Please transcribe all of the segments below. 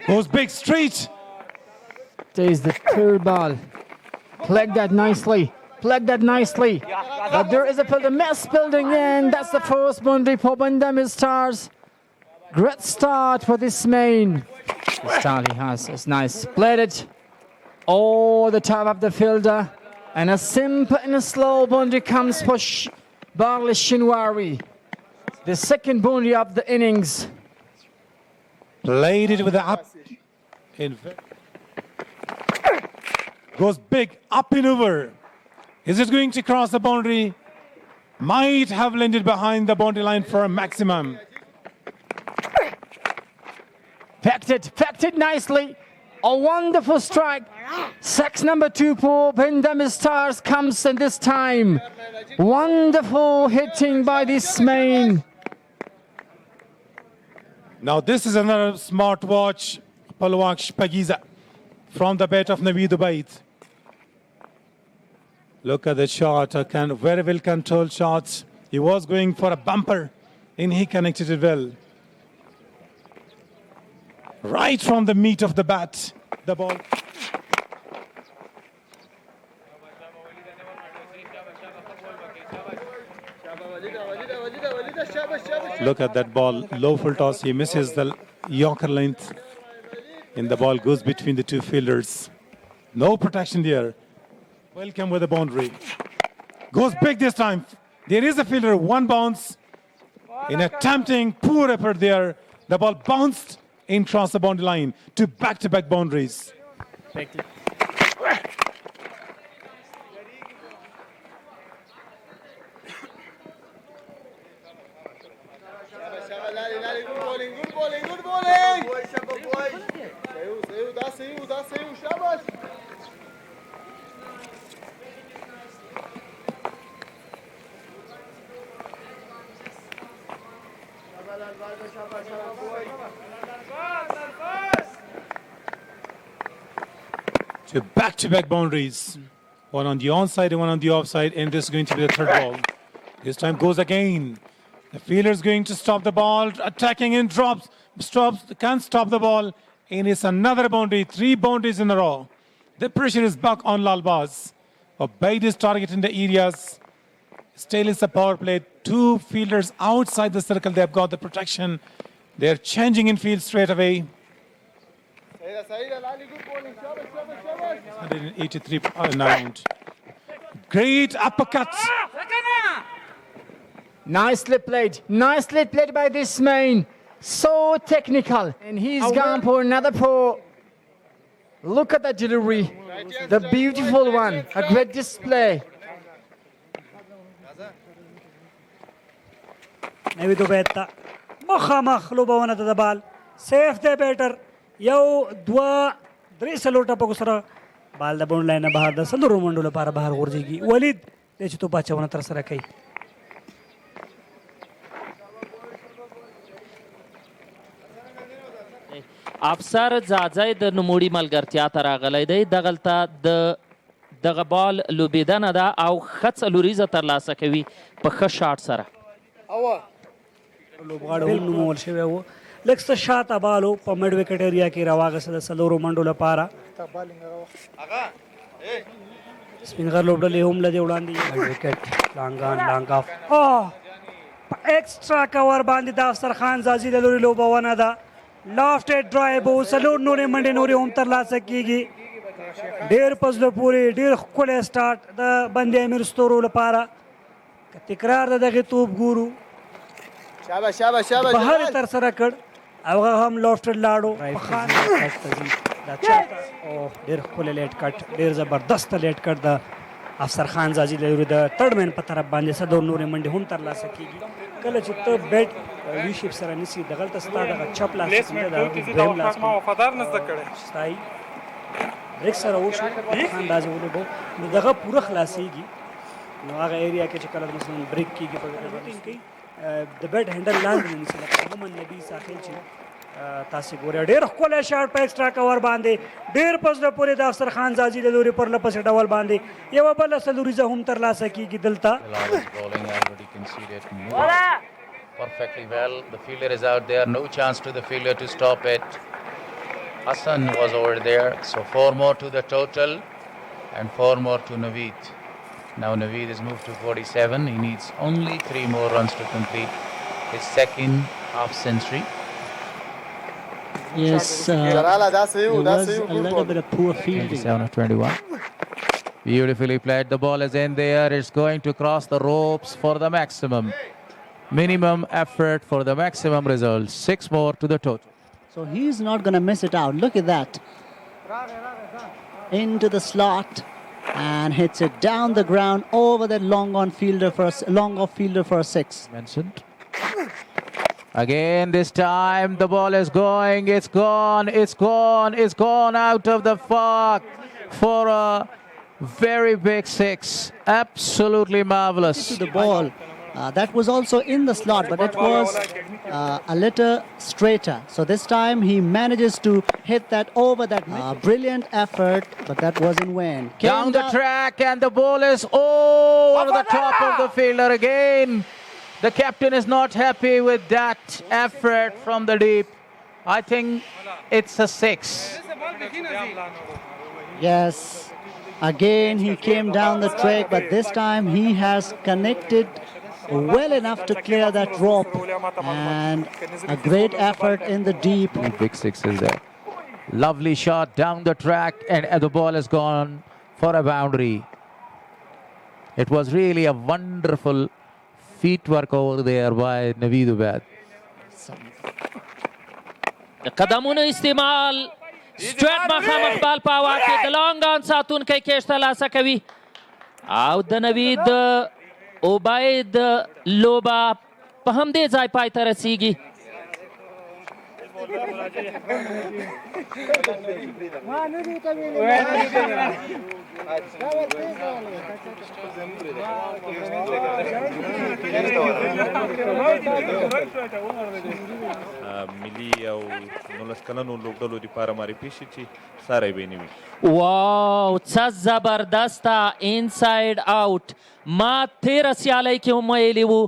Goes big straight. There's the third ball. Played that nicely. Played that nicely. But there is a field, a mess building in. That's the first boundary for Bandami Stars. Great start for this main. The start he has is nice. Played it over the top of the fielder. And a simple and a slow boundary comes for Barley Shinwari. The second boundary of the innings. Played it with the up. Goes big, up and over. Is it going to cross the boundary? Might have landed behind the boundary line for a maximum. Packed it nicely. A wonderful strike. Six number 2 for Bandami Stars comes in this time. Wonderful hitting by this main. Now this is another smartwatch, Palwak Pagiza, from the bat of Naveed Ubaid. Look at the shot, a very well controlled shot. He was going for a bumper and he connected it well. Right from the meat of the bat, the ball. Look at that ball, low full toss. He misses the Yorker length and the ball goes between the two fielders. No protection there. Welcome with the boundary. Goes big this time. There is a fielder, one bounce. In a tempting, poor effort there. The ball bounced in across the boundary line to back-to-back boundaries. To back-to-back boundaries. One on the onside and one on the offside, and this is going to be the third ball. This time goes again. The fielder is going to stop the ball, attacking and stops, can't stop the ball, and it's another boundary, 3 boundaries in a row. The pressure is back on Lalbaz. Ubaid is targeting the areas. Still is a power play. 2 fielders outside the circle, they've got the protection. They're changing in field straight away. 183 round. Great uppercut. Nicely played by this main. So technical. And he's gone for another pour. Look at the delivery. The beautiful one. A great display. Naveed Ubaid مخامخ لوبونه د بال سیف دی بیټر یو دوا درې سلوټه په سره بال د بون لاینه بهر د سلورو منډو لپاره بهر غورځيږي ولید د چې تو پاچونه تر سره کوي افسر ځاځي د نموړي ملګرتیا ته راغلی دی دغلته دغه بال لوبېدنه ده او ښه څلوریزه ترلاسه کوي په ښه شاټ سره لوبغاړو هم نومول شوی و لږ څه شاته بالو په مډ وکټ ایریا کې راواغسته د څلورو منډو لپاره سپین غر لوبډلې هم له دې وړاندې وکټ لانګ اف په ایکسټرا کور باندې د افسر خان زازي له لوري لوبونه ده لافټ ډرایو څلور نورې منډې نورې هم ترلاسه کیږي ډېر په زړه پورې ډېر ښکلی سټارټ د بندي امیر ستورو لپاره که تکرار د دغې توپ ګورو بهر یې ترسره کړ هغه هم لافټ لاړو ډېر ښکلی لیټ کټ ډېر زبردست لیټ کټ د افسر خان زازي له لوري د تړ مین په طرف باندې څلور نورې منډې هم ترلاسه کیږي کله چې ته بیټ وي شیپ سره نیسي دغلته ستا دغه چپ لاس دویم لاس ستایي بریک سره وشو اندازې ولوبو نو دغه پوره خلاصېږي نو هغه ایریا کې چې کله مثلا بریک کېږي په روټین کوي د بیټ هینډل لاندې نیسي لکه محمد نبي ساحل چې تاسې ګورئ ډېر ښکلی شاټ په ایکسټرا کور باندې ډېر په زړه پورې د افسر خان زاجي له لورې پرله پسې ډول باندې یوه بله څلوریزه هم ترلاسه کیږي دلته Bilal is bowling already conceded. Perfectly well. The fielder is out there. No chance to the fielder to stop it. Hassan was over there. So 4 more to the total and 4 more to Naveed. Now Naveed is moved to 47. He needs only 3 more runs to complete his second half century. Yes, there was a little bit of poor fielding. 27 of 21. Beautifully played. The ball is in there. It's going to cross the ropes for the maximum. Minimum effort for the maximum results. 6 more to the total. So he's not going to miss it out. Look at that. Into the slot and hits it down the ground over that long off fielder for a 6. Mentioned. Again, this time the ball is going. It's gone. It's gone. It's gone out of the park for a very big 6. Absolutely marvelous. To the ball. That was also in the slot, but it was a little straighter. So this time he manages to hit that over that brilliant effort, but that wasn't vain. Down the track, and the ball is over the top of the fielder again. The captain is not happy with that effort from the deep. I think it's a 6. Yes. Again, he came down the track, but this time he has connected well enough to clear that rope. And a great effort in the deep. Big 6 is there. Lovely shot down the track, and the ball is gone for a boundary. It was really a wonderful feet work over there by Naveed Ubaid. د قدمونو استعمال سټریټ مخامخ بال په هوا کې د لانګ آن ساتونکی کیش ترلاسه کوي او د نوید عبید لوبه په همدې ځای پای ته رسیږي. ملي او 19 کلنو لوبډلو لپاره معرفي شي چې ساری به نه وي. واو څه زبردسته انساید آوټ. ما تیره سیالۍ کې هم ویلي وو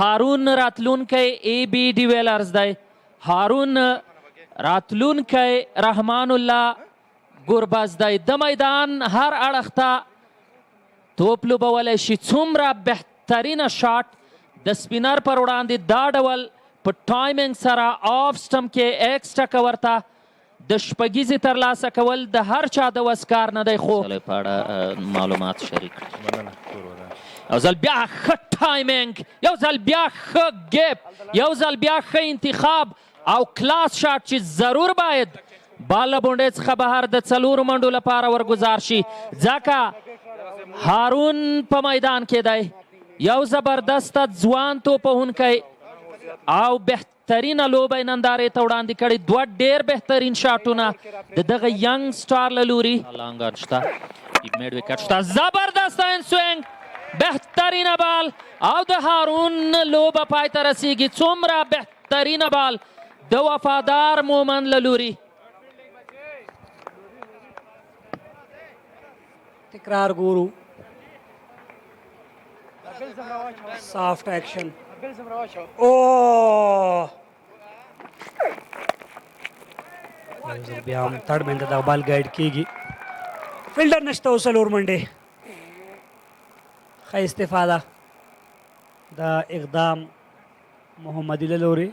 هارون راتلونکی ای بی ډي ویلرز دی. هارون راتلونکی رحمان الله ګربز دی. د میدان هر اړخ ته توپ لوبولی شي. څومره بهترینه شاټ د سپینر پر وړاندې دا ډول په ټایمینګ سره آف سټمپ کې ایکسټرا کور ته د شپږیزې ترلاسه کول د هر چا د وس کار نه دی. خو په اړه معلومات شریک کړئ. یو ځل بیا ښه ټایمینګ، یو ځل بیا ښه ګیپ، یو ځل بیا ښه انتخاب او کلاس شاټ چې ضرور باید بال له بونډې څخه بهر د 4 منډو لپاره ورګزار شي ځکه هارون په میدان کې دی. یو زبردسته ځوان توپوهونکی او بهترینه لوبه یې نندارې ته وړاندې کړې. 2 ډېر بهترین شاټونه د دغه ینګ سټار له لوري. لانګان شته، میډ وکټ شته، زبردسته ان سوینګ، بهترینه بال او د هارون لوبه پای ته رسیږي. څومره بهترینه بال د وفادار مومن له لوري. تکرار ګورو. سافټ ایکشن. اوه بیا هم تھرډ مین ته دا بال ګایډ کیږي. فیلډر نشته اوس څلور منډې. ښه استفاده د اقدام محمدي له لورې.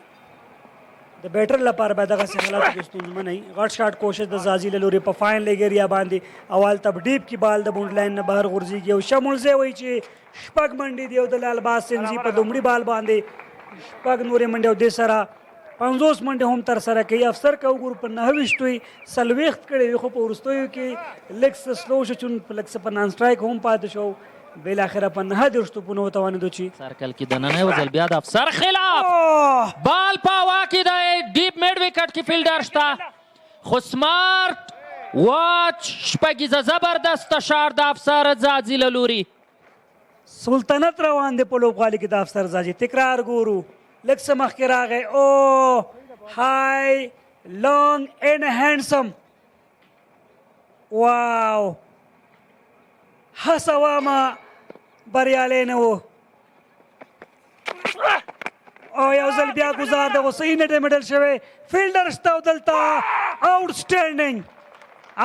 د بیټر لپاره باید دغسې حالاتو کې ستونزمن وي. غټ شاټ کوشش د زازي له لورې په فاین لیګ ایریا باندې اول تب ډیپ کې بال د بونډ لاین نه بهر غورځېږي او شمولزی وایي چې 6 منډې دي او د لالباز سنځي په لومړي بال باندې 6 نورې منډې او دې سره 50 منډې هم ترسره کوي. افسر که وګورو په 29 یې 40 کړې وي خو په وروستیو کې لږ څه سلو شو چون لږ څه په نان سټرایک هم پاتې شو. بالاخره په 9 توپونو وتوانېدو چې سرکل کې دننه یو ځل بیا د افسر خلاف بال په هوا کې دی. ډیپ میډ وکټ کې فیلډر شته خو سمارټ واچ شپږیزه زبردسته شاټ د افسر زاځي له لوري. سلطنت روان دی په لوبغالي کې د افسر زاځي. تکرار ګورو. لږ څه مخکې راغی. او high, long and handsome. Wow. هڅوامه بریالی نه و او یو ځل بیا ګزار د صحیح نه ډیمیډل شوی فیلډر شته او دلته آوټسټینډینګ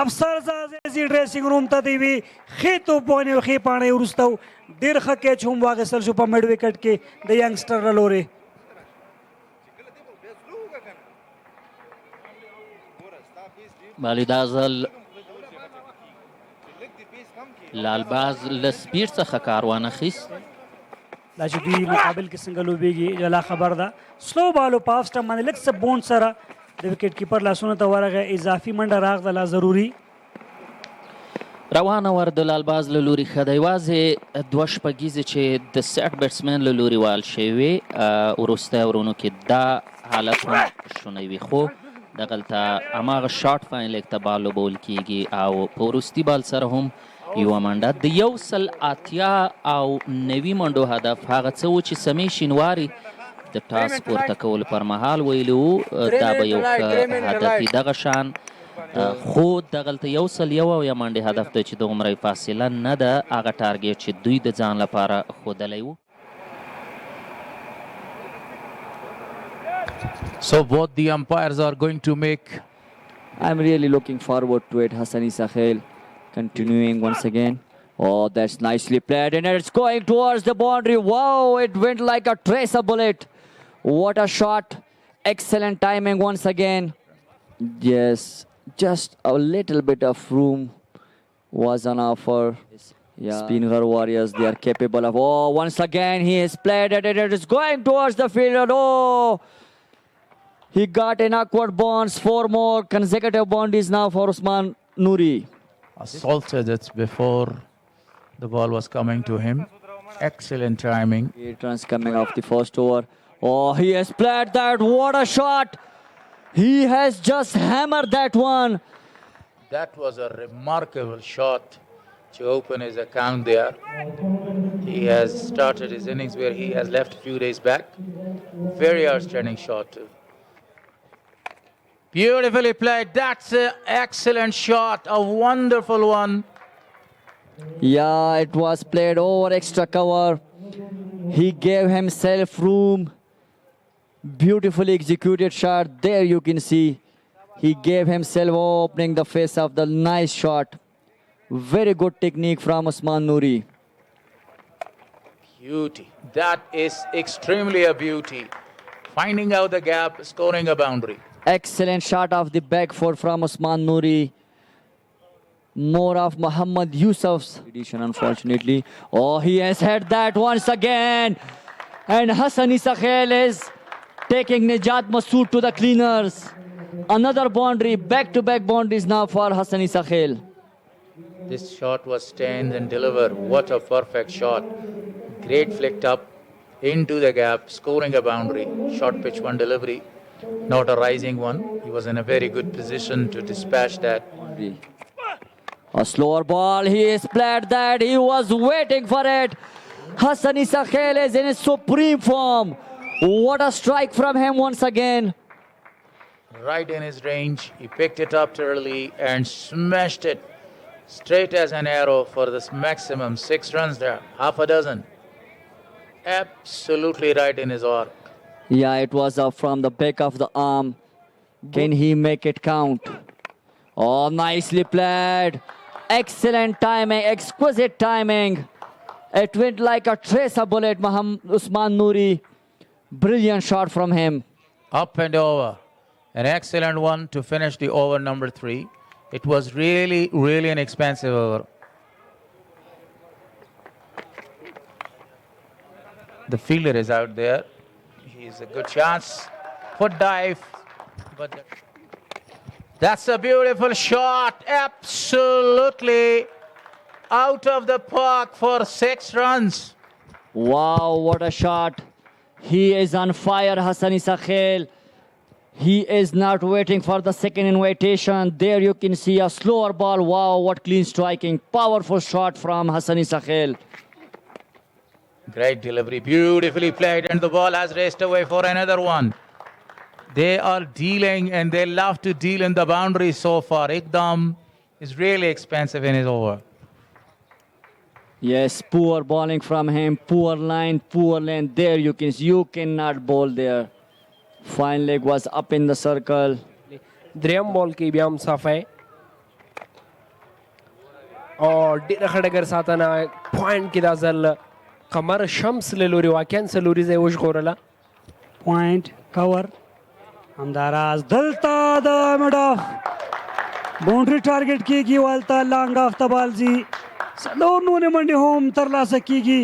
افسر زازي ډریسینګ روم ته دی وي ښې توپ ونیو ښې پاڼې وروسته ډېر ښه کیچ هم واخیستل شو په میډ وکټ کې د ینګسټر له لورې بله دا ځل لالباز له سپیډ څخه کار وانخیست دا چې دوی مقابل کې څنګه لوبېږي جلا خبر ده سلو بالو په آف سټمپ باندې لږ څه بونډ سره د وکټ کیپر لاسونو ته ورغی اضافي منډه راغله ضروري روانه ور د لالباز له لوري ښه ده یوازې دوه شپږیزې چې د سیټ بیټسمین له لوري وال شوې وروستی ورونو کې دا حالت هم شونی وي خو دغلته هماغه شارټ فاین لیګ ته بال لوبول کیږي او په وروستي بال سره هم یوه منډه د 189 منډو هدف هغه څه و چې سمې شینواري د ټاس پورته کولو پر مهال ویلي وو دا به یو ښه هدف وي دغه شان خو دغلته 101 منډې هدف دی چې د عمرۍ فاصله نه ده هغه ټارګېټ چې دوی د ځان لپاره ښودلی وو So both the umpires are going to make. I'm really looking forward to it. Hassani Sakhel continuing once again. Oh, that's nicely played, and it's going towards the boundary. Wow, it went like a tracer bullet. What a shot. Excellent timing once again. Yes, just a little bit of room was on offer. Yeah. Spinner Warriors, they are capable of... Oh, once again, he has played it, and it is going towards the fielder. Oh! He got an awkward bounce. 4 more consecutive boundaries now for Usman Noori. Assaulted it before the ball was coming to him. Excellent timing. 8 runs coming off the first over. Oh, he has played that. What a shot. He has just hammered that one. That was a remarkable shot to open his account there. He has started his innings where he has left a few days back. Very outstanding shot too. Beautifully played. That's an excellent shot. A wonderful one. Yeah, it was played over extra cover. He gave himself room. Beautifully executed shot. There you can see. He gave himself opening the face of the nice shot. Very good technique from Usman Noori. Beauty. That is extremely a beauty. Finding out the gap, scoring a boundary. Excellent shot off the back foot from Usman Noori. More of Muhammad Yusuf's edition, unfortunately. Oh, he has had that once again. And Hassani Sakhel is taking Nijat Masood to the cleaners. Another boundary, back-to-back boundaries now for Hassani Sakhel. This shot was stand and deliver. What a perfect shot. Great flicked up into the gap, scoring a boundary. Short pitch one delivery. Not a rising one. He was in a very good position to dispatch that. A slower ball. He has played that. He was waiting for it. Hassani Sakhel is in his supreme form. What a strike from him once again. Right in his range. He picked it up early and smashed it straight as an arrow for this maximum 6 runs there. Half a dozen. Absolutely right in his arc. Yeah, it was from the back of the arm. Can he make it count? Oh, nicely played. Excellent timing, exquisite timing. It went like a tracer bullet, Usman Noori. Brilliant shot from him. Up and over. An excellent one to finish the over number 3. It was really, really an expensive over. The fielder is out there. He's a good chance. Foot dive. But that's a beautiful shot. Absolutely out of the park for 6 runs. Wow, what a shot. He is on fire, Hassani Sakhel. He is not waiting for the second invitation. There you can see a slower ball. Wow, what clean striking. Powerful shot from Hassani Sakhel. Great delivery, beautifully played, and the ball has raced away for another one. They are dealing and they love to deal in the boundary so far. Ekdam is really expensive in his over. Yes, poor bowling from him. Poor line, poor lane. There you cannot bowl there. Fine leg was up in the circle. دریم بال کې بیا هم صافه او ډېره ښه ډګر ساتنه پوینټ کې دا ځل قمر شمس له لوري واقعا څلوري ځای وژغورله پوینټ کور همداراز دلته د مډ اف باونډري ټارګټ کیږي والته لانګ اف د بال زی څلور نورې منډې هم ترلاسه کیږي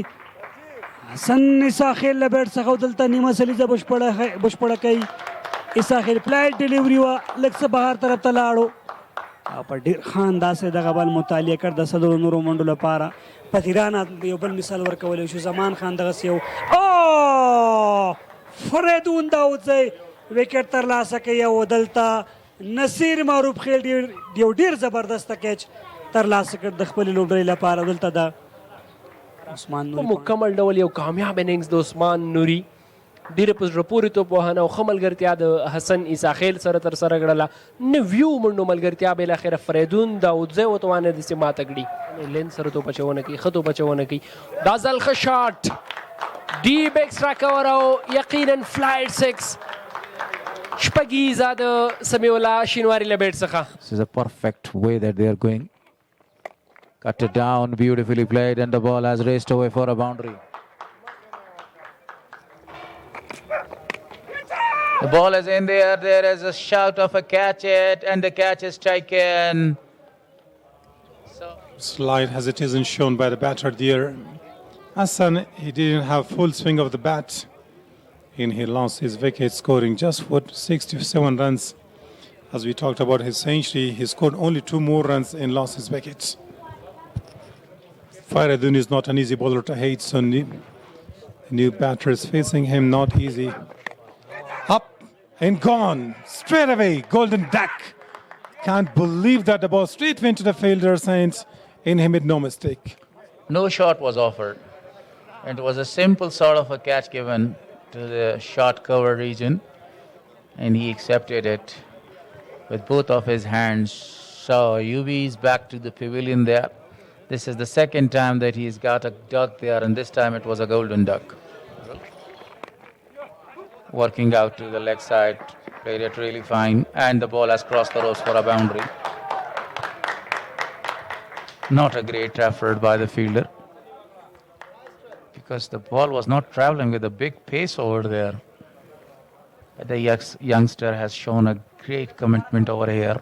حسن اساخیل له بیټ څخه دلته نیمه سلیزه بشپړه کوي اساخیل فلایټ ډیلیوري وه لږ څه بهر طرف ته لاړو او په ډېر ښه انداز دغه بال مطالعه کړ د څلورو نورو منډو لپاره په تیرانه یو بل مثال ورکولی شو زمان خان دغسې یو فریدون داودزی وکټ ترلاسه کوي او دلته نصیر معروف خیل یو ډېر زبردسته کیچ ترلاسه کړ د خپلې لوبډلې لپاره دلته د عثمان په نوري مکمل ډول یو کامیاب اننګز د عثمان نوري ډېره په زړه پورې توپوهنه او ښه ملګرتیا د حسن عیساخیل سره ترسره کړله نویو منډو ملګرتیا بالاخره فریدون داودزی وتوانه داسې ماته کړي لین سره توپ اچونه کوي ښه توپ اچونه کوي دا ځل ښه شاټ ډیپ ایکسټرا کور او یقینا فلایټ سکس شپږیزه د سمیع الله شینواري له بیټ څخه This is a perfect way that they are going. Cut it down, beautifully played, and the ball has raced away for a boundary. The ball is in there. There is a shout of a catch it, and the catch is taken. Slight hesitation shown by the batter there. Hassan, he didn't have full swing of the bat. And he lost his wicket, scoring just 67 runs. As we talked about his century, he scored only 2 more runs and lost his wickets. Faridun is not an easy bowler to hate, so new batter is facing him, not easy. Up and gone, straight away, golden duck. Can't believe that the ball straight went to the fielders and in he made no mistake. No shot was offered. It was a simple sort of a catch given to the short cover region, and he accepted it with both of his hands. So UB is back to the pavilion there. This is the second time that he's got a duck there, and this time it was a golden duck. Working out to the leg side, played it really fine, and the ball has crossed the ropes for a boundary. Not a great effort by the fielder, because the ball was not traveling with a big pace over there. But the youngster has shown a great commitment over here.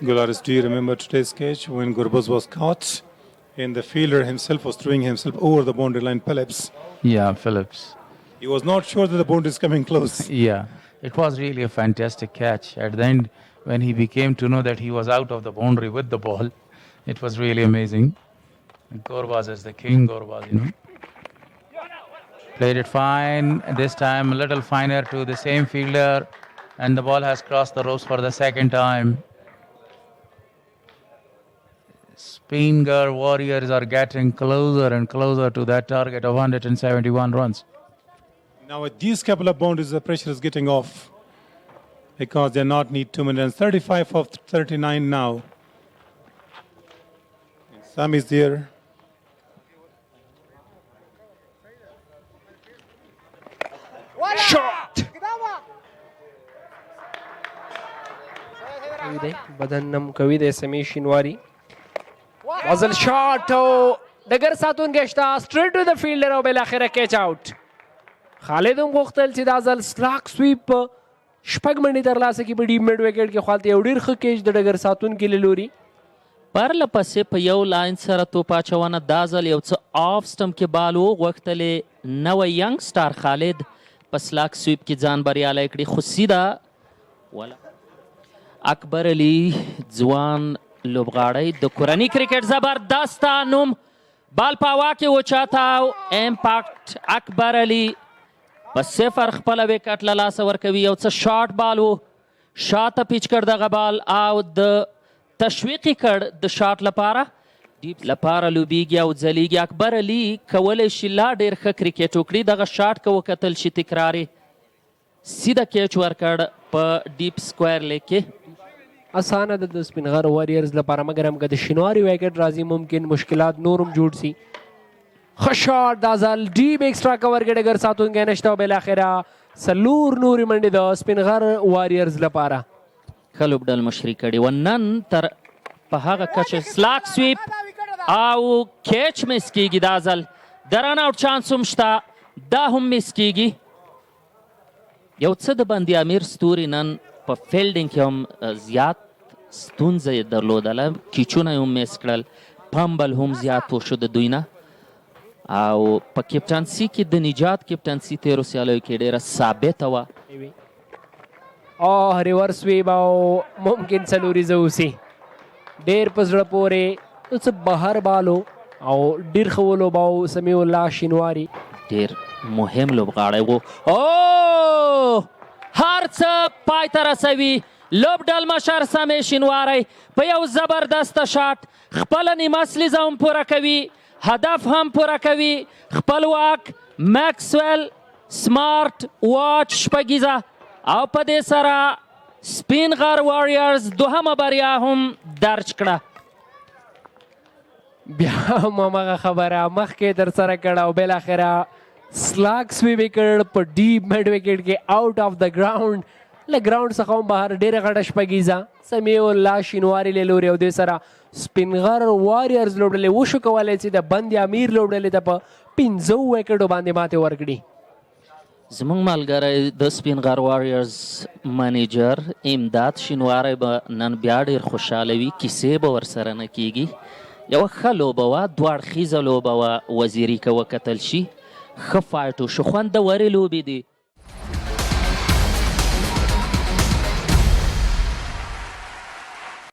Gularis, do you remember today's catch when Gurbaz was caught and the fielder himself was throwing himself over the boundary line, Phillips? Yeah, Phillips. He was not sure that the boundary is coming close. Yeah, it was really a fantastic catch. At the end, when he became to know that he was out of the boundary with the ball, it was really amazing. Gurbaz is the king, Gurbaz, you know. Played it fine, this time a little finer to the same fielder, and the ball has crossed the ropes for the second time. Spinger Warriors are getting closer and closer to that target of 171 runs. Now with these couple of boundaries, the pressure is getting off because they're not need 2 minutes. 35 of 39 now. Sam is there. شاټ قوي دی بدن هم قوي دی سمیع شینواري دا ځل شاټ او ډګر ساتونکی شته سټریټ ټو د فیلډر او بالاخره کیچ آوټ خالد هم غوښتل چې دا ځل سلاک سویپ شپږ منډې ترلاسه کړي په ډیپ میډ وکټ کې خو هلته یو ډېر ښه کیچ د ډګر ساتونکي له لوري پرله پسې په یو لاین سره توپ اچونه دا ځل یو څه آف سټمپ کې بال وغوښتلې نوی ینګ سټار خالد په سلاک سویپ کې ځان بریالی کړي خو سیده اکبر علي ځوان لوبغاړی د کورني کرکټ زبردسته نوم بال په هوا کې وچاته امپاکټ اکبر علي په صفر خپله وکټ له لاسه ورکوي یو څه شارټ بال و شاته پیچ کړ دغه بال او د تشویق یې کړ د شاټ لپاره ډیپ لپاره لوبیږي او ځلیږي اکبر علي کولی شي لا ډېر ښه کرکټ وکړي دغه شاټ که وکتل شي تکراري سیده کیچ ورکړ په ډیپ سکویر لیګ کې اسانه ده د سپینغر واريرز لپاره مګر هم که د شینواري ویکټ راځي ممکن مشکلات نورم جوړ سي ښه شاټ دا ځل ډیپ ایکسټرا کور کې ډګر ساتونکی نشته او بالاخره څلور نورې منډې د سپینغر واريرز لپاره ښه لوبډل مشري کړې و نن تر په هغه کچه سلاک سویپ او کیچ مس کیږي دا ځل د رن آوټ چانس هم شته دا هم مس کیږي یو څه د بندي امیر ستوري نن په فیلډینګ کې هم زیات ستونزه یې درلودله کیچونه یې هم میس کړل پمبل هم زیات وشو د دوی نه او په کپټنسي کې د نجات کپټنسي تیرو سیالیو کې ډېره ثابته وه ریورس ویب او ممکن څلوریزه اوسي ډېر په زړه پورې څه بهر بالو او ډېر ښه ولوبه او سمیع الله شینواري ډېر مهم لوبغاړی و او هر څه پای ته رسوي لوبډل مشر سمی شینواری په یو زبردسته شاټ خپله نیمه سلیزه هم پوره کوي هدف هم پوره کوي خپلواک میکسویل سمارټ واچ شپږیزه او په دې سره سپین غر واريرز دوهمه بریا هم درج کړه بیا هم همغه خبره مخکې در سره کړه او بالاخره سلاک سویپ یې کړ په ډیپ میډ وکټ کې آوټ آف د ګراوند له ګراوند څخه هم بهر ډېره غټه شپږیزه سمیع الله شینواري له لوري او دې سره سپینغر واريرز لوبډلې وشو کولی چې د بند امیر لوبډلې ته په 15 وکټو باندې ماتې ورکړي زموږ ملګری د سپینغر واريرز منیجر امداد شینواری به نن بیا ډېر خوشحاله وي کیسې به ورسره نه کیږي یوه ښه لوبه وه دوه اړخیزه لوبه وه وزیري که وکتل شي ښه فایټ وشو خوندورې لوبې دي